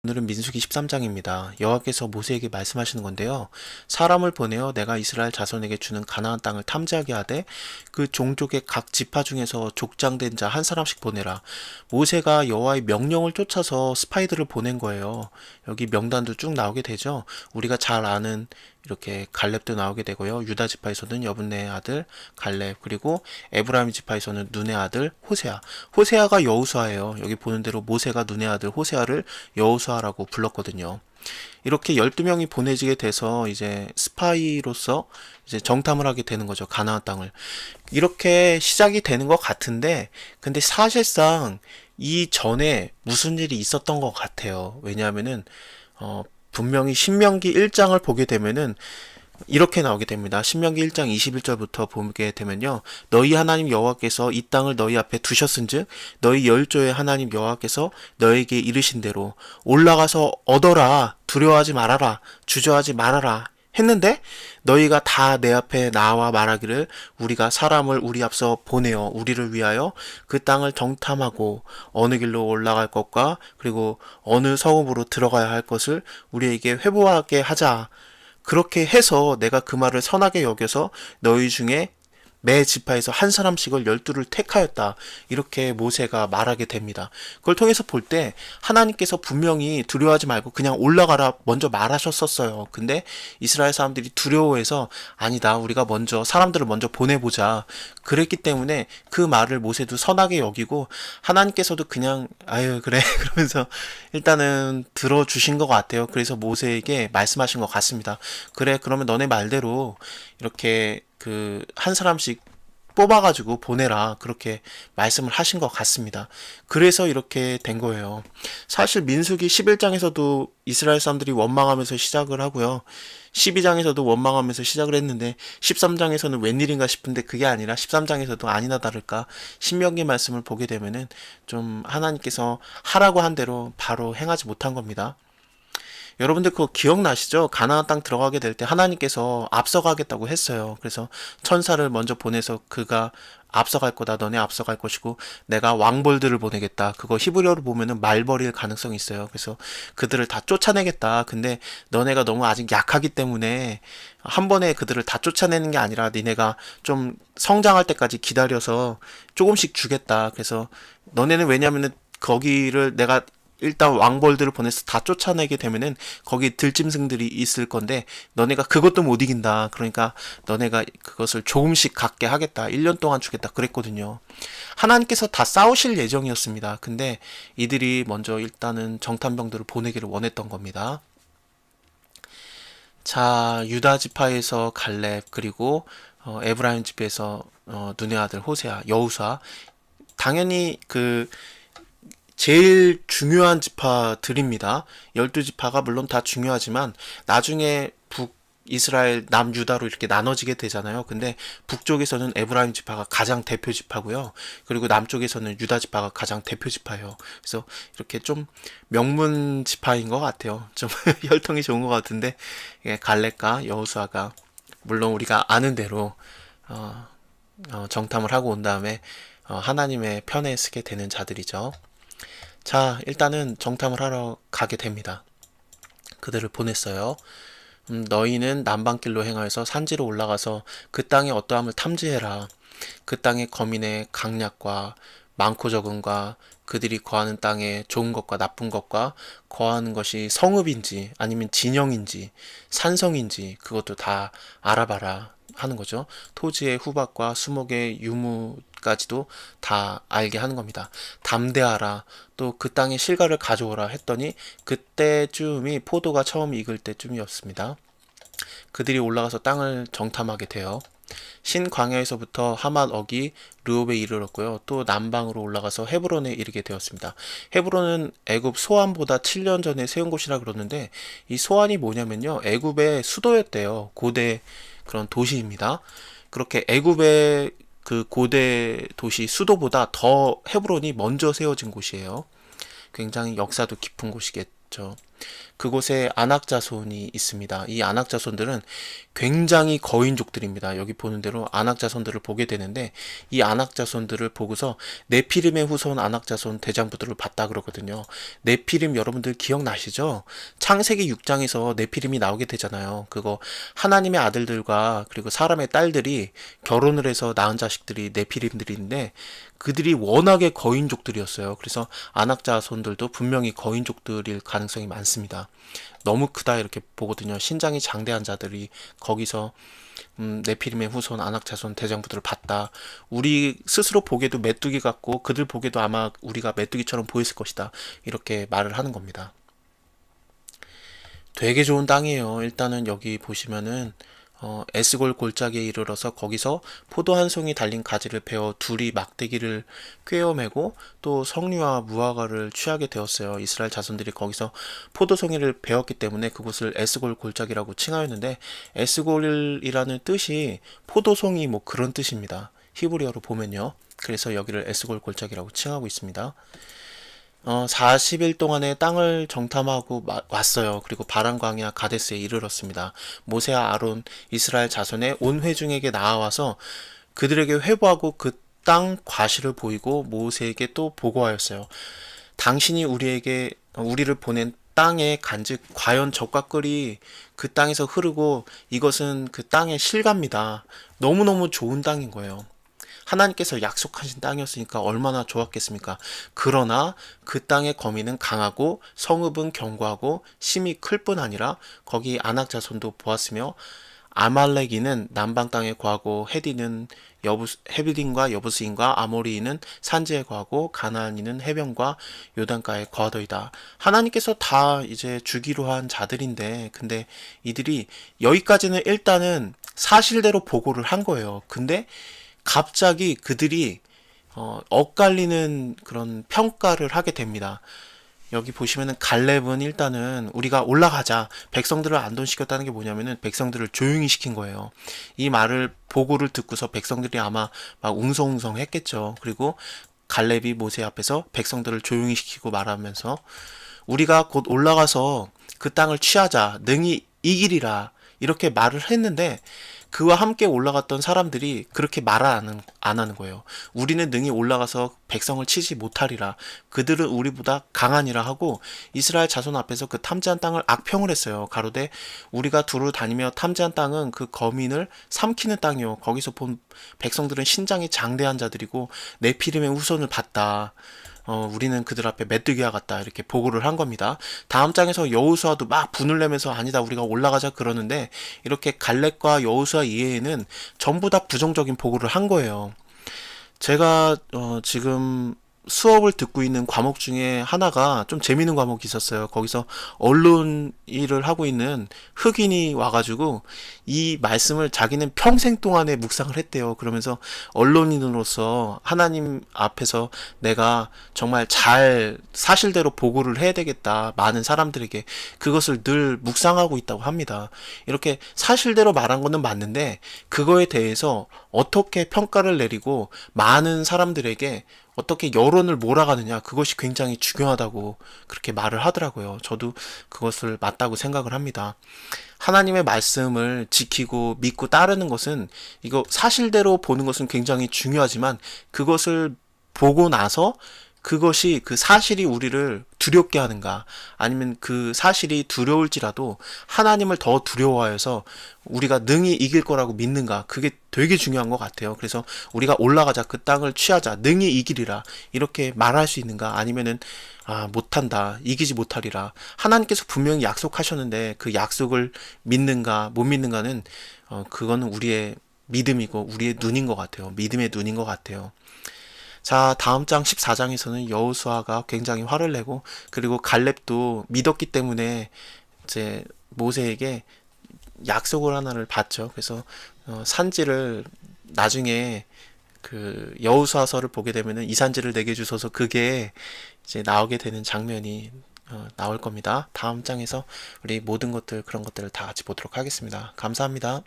오늘은 민수기 13장입니다. 여호와께서 모세에게 말씀하시는 건데요. 사람을 보내어 내가 이스라엘 자손에게 주는 가나안 땅을 탐지하게 하되 그 종족의 각 지파 중에서 족장된 자 한 사람씩 보내라. 모세가 여호와의 명령을 쫓아서 스파이들을 보낸 거예요. 여기 명단도 쭉 나오게 되죠. 우리가 잘 아는 이렇게 갈렙도 나오게 되고요. 유다 지파에서는 여분네의 아들 갈렙, 그리고 에브라임 지파에서는 눈의 아들 호세아. 호세아가 여호수아예요. 여기 보는 대로 모세가 눈의 아들 호세아를 여호수아라고 불렀거든요. 이렇게 12명이 보내지게 돼서 이제 스파이로서 이제 정탐을 하게 되는 거죠. 가나안 땅을. 이렇게 시작이 되는 것 같은데, 근데 사실상 이 전에 무슨 일이 있었던 것 같아요. 왜냐하면은 분명히 신명기 1장을 보게 되면은 이렇게 나오게 됩니다. 신명기 1장 21절부터 보게 되면요. 너희 하나님 여호와께서 이 땅을 너희 앞에 두셨은즉 너희 열조의 하나님 여호와께서 너에게 이르신 대로 올라가서 얻어라, 두려워하지 말아라, 주저하지 말아라 했는데, 너희가 다 내 앞에 나와 말하기를 우리가 사람을 우리 앞서 보내어 우리를 위하여 그 땅을 정탐하고 어느 길로 올라갈 것과 그리고 어느 성읍으로 들어가야 할 것을 우리에게 회부하게 하자. 그렇게 해서 내가 그 말을 선하게 여겨서 너희 중에 매 지파에서 한 사람씩을 12를 택하였다. 이렇게 모세가 말하게 됩니다. 그걸 통해서 볼 때 하나님께서 분명히 두려워하지 말고 그냥 올라가라 먼저 말하셨었어요. 근데 이스라엘 사람들이 두려워해서 아니다, 우리가 먼저 사람들을 먼저 보내보자. 그랬기 때문에 그 말을 모세도 선하게 여기고 하나님께서도 그냥 아유 그래 그러면서 일단은 들어주신 것 같아요. 그래서 모세에게 말씀하신 것 같습니다. 그래, 그러면 너네 말대로 이렇게 한 사람씩 뽑아가지고 보내라, 그렇게 말씀을 하신 것 같습니다. 그래서 이렇게 된 거예요. 사실 민수기 11장에서도 이스라엘 사람들이 원망하면서 시작을 하고요. 12장에서도 원망하면서 시작을 했는데 13장에서는 웬일인가 싶은데 그게 아니라 13장에서도 아니나 다를까 신명기 말씀을 보게 되면은 좀 하나님께서 하라고 한 대로 바로 행하지 못한 겁니다. 여러분들 그거 기억나시죠? 가나안 땅 들어가게 될 때 하나님께서 앞서가겠다고 했어요. 그래서 천사를 먼저 보내서 그가 앞서갈 거다. 너네 앞서갈 것이고 내가 왕벌들을 보내겠다. 그거 히브리어로 보면은 말벌일 가능성이 있어요. 그래서 그들을 다 쫓아내겠다. 근데 너네가 너무 아직 약하기 때문에 한 번에 그들을 다 쫓아내는 게 아니라 니네가 좀 성장할 때까지 기다려서 조금씩 주겠다. 그래서 너네는 왜냐면은 거기를 내가 일단 왕벌들을 보내서 다 쫓아내게 되면은 거기 들짐승들이 있을 건데 너네가 그것도 못 이긴다. 그러니까 너네가 그것을 조금씩 갖게 하겠다. 1년 동안 주겠다. 그랬거든요. 하나님께서 다 싸우실 예정이었습니다. 근데 이들이 먼저 일단은 정탐병들을 보내기를 원했던 겁니다. 자, 유다 지파에서 갈렙, 그리고 에브라임 집에서 눈의 아들 호세아, 여우사. 당연히 제일 중요한 지파들입니다. 12지파가 물론 다 중요하지만 나중에 북이스라엘 남유다로 이렇게 나눠지게 되잖아요. 근데 북쪽에서는 에브라임 지파가 가장 대표 지파고요. 그리고 남쪽에서는 유다 지파가 가장 대표 지파예요. 그래서 이렇게 좀 명문 지파인 것 같아요. 좀 혈통이 좋은 것 같은데 갈렙과 여호수아가 물론 우리가 아는 대로 정탐을 하고 온 다음에 하나님의 편에 서게 되는 자들이죠. 자, 일단은 정탐을 하러 가게 됩니다. 그들을 보냈어요. 너희는 남방길로 행하여서 산지로 올라가서 그 땅의 어떠함을 탐지해라. 그 땅의 거민의 강약과 많고 적음과 그들이 거하는 땅의 좋은 것과 나쁜 것과 거하는 것이 성읍인지 아니면 진영인지 산성인지 그것도 다 알아봐라 하는 거죠. 토지의 후박과 수목의 유무까지도 다 알게 하는 겁니다. 담대하라. 또 그 땅의 실과를 가져오라 했더니 그때쯤이 포도가 처음 익을 때쯤이었습니다. 그들이 올라가서 땅을 정탐하게 돼요. 신광야에서부터 하맛 어기 르홉에 이르렀고요. 또 남방으로 올라가서 헤브론에 이르게 되었습니다. 헤브론은 애굽 소안보다 7년 전에 세운 곳이라 그러는데 이 소안이 뭐냐면요, 애굽의 수도였대요. 고대 그런 도시입니다. 그렇게 애굽의 그 고대 도시 수도보다 더 헤브론이 먼저 세워진 곳이에요. 굉장히 역사도 깊은 곳이겠죠. 그곳에 아낙 자손이 있습니다. 이 아낙 자손들은 굉장히 거인족들입니다. 여기 보는 대로 아낙 자손들을 보게 되는데, 이 아낙 자손들을 보고서 네피림의 후손 아낙 자손 대장부들을 봤다 그러거든요. 네피림 여러분들 기억나시죠? 창세기 6장에서 네피림이 나오게 되잖아요. 그거 하나님의 아들들과 그리고 사람의 딸들이 결혼을 해서 낳은 자식들이 네피림들인데, 그들이 워낙에 거인족들이었어요. 그래서 아낙 자손들도 분명히 거인족들일 가능성이 많습니다. 너무 크다 이렇게 보거든요. 신장이 장대한 자들이 거기서 네피림의 후손 아낙 자손 대장부들을 봤다. 우리 스스로 보기에도 메뚜기 같고 그들 보기에도 아마 우리가 메뚜기처럼 보였을 것이다. 이렇게 말을 하는 겁니다. 되게 좋은 땅이에요. 일단은 여기 보시면은 에스골 골짜기에 이르러서 거기서 포도 한 송이 달린 가지를 베어 둘이 막대기를 꿰어매고 또 석류와 무화과를 취하게 되었어요. 이스라엘 자손들이 거기서 포도송이를 베었기 때문에 그곳을 에스골 골짜기라고 칭하였는데, 에스골이라는 뜻이 포도송이 뭐 그런 뜻입니다. 히브리어로 보면요. 그래서 여기를 에스골 골짜기라고 칭하고 있습니다. 40일 동안의 땅을 정탐하고 왔어요. 그리고 바란 광야 가데스에 이르렀습니다. 모세와 아론 이스라엘 자손의 온 회중에게 나아와서 그들에게 회부하고 그 땅 과실을 보이고 모세에게 또 보고하였어요. 당신이 우리를 보낸 땅의 간즉 과연 젖과 꿀이 그 땅에서 흐르고 이것은 그 땅의 실과입니다. 너무너무 좋은 땅인 거예요. 하나님께서 약속하신 땅이었으니까 얼마나 좋았겠습니까? 그러나 그 땅의 거민은 강하고 성읍은 견고하고 심이 클 뿐 아니라 거기 아낙 자손도 보았으며, 아말렉이는 남방 땅에 거하고 헤비딘과 여부스인과 아모리인은 산지에 거하고 가나안인은 해변과 요단가에 거하더이다. 하나님께서 다 이제 주기로 한 자들인데, 근데 이들이 여기까지는 일단은 사실대로 보고를 한 거예요. 근데 갑자기 그들이 엇갈리는 그런 평가를 하게 됩니다. 여기 보시면은 갈렙은 일단은 우리가 올라가자, 백성들을 안돈시켰다는 게 뭐냐면은 백성들을 조용히 시킨 거예요. 이 말을 보고를 듣고서 백성들이 아마 막 웅성웅성 했겠죠. 그리고 갈렙이 모세 앞에서 백성들을 조용히 시키고 말하면서 우리가 곧 올라가서 그 땅을 취하자, 능히 이기리라 이렇게 말을 했는데, 그와 함께 올라갔던 사람들이 그렇게 안 하는 거예요. 우리는 능히 올라가서 백성을 치지 못하리라. 그들은 우리보다 강하니라 하고 이스라엘 자손 앞에서 그 탐지한 땅을 악평을 했어요. 가로되 우리가 두루 다니며 탐지한 땅은 그 거민을 삼키는 땅이요. 거기서 본 백성들은 신장이 장대한 자들이고 네피림의 후손을 봤다. 우리는 그들 앞에 메뚜기와 같다 이렇게 보고를 한 겁니다. 다음 장에서 여호수아도 막 분을 내면서 아니다 우리가 올라가자 그러는데, 이렇게 갈렙과 여호수아 이외에는 전부 다 부정적인 보고를 한 거예요. 제가 지금 수업을 듣고 있는 과목 중에 하나가 좀 재밌는 과목이 있었어요. 거기서 언론 일을 하고 있는 흑인이 와가지고 이 말씀을 자기는 평생 동안에 묵상을 했대요. 그러면서 언론인으로서 하나님 앞에서 내가 정말 잘 사실대로 보고를 해야 되겠다. 많은 사람들에게 그것을 늘 묵상하고 있다고 합니다. 이렇게 사실대로 말한 거는 맞는데 그거에 대해서 어떻게 평가를 내리고 많은 사람들에게 어떻게 여론을 몰아가느냐, 그것이 굉장히 중요하다고 그렇게 말을 하더라고요. 저도 그것을 맞다고 생각을 합니다. 하나님의 말씀을 지키고 믿고 따르는 것은, 이거 사실대로 보는 것은 굉장히 중요하지만 그것을 보고 나서 그것이 그 사실이 우리를 두렵게 하는가, 아니면 그 사실이 두려울지라도 하나님을 더 두려워해서 우리가 능히 이길 거라고 믿는가, 그게 되게 중요한 것 같아요. 그래서 우리가 올라가자, 그 땅을 취하자, 능히 이기리라 이렇게 말할 수 있는가, 아니면은 못한다, 이기지 못하리라, 하나님께서 분명히 약속하셨는데 그 약속을 믿는가 못 믿는가는 그거는 우리의 믿음이고 우리의 눈인 것 같아요. 믿음의 눈인 것 같아요. 자, 다음 장 14장에서는 여호수아가 굉장히 화를 내고, 그리고 갈렙도 믿었기 때문에 이제 모세에게 약속을 하나를 받죠. 그래서 산지를 나중에 그 여호수아서를 보게 되면은 이 산지를 내게 주소서, 그게 이제 나오게 되는 장면이 나올 겁니다. 다음 장에서 우리 모든 것들, 그런 것들을 다 같이 보도록 하겠습니다. 감사합니다.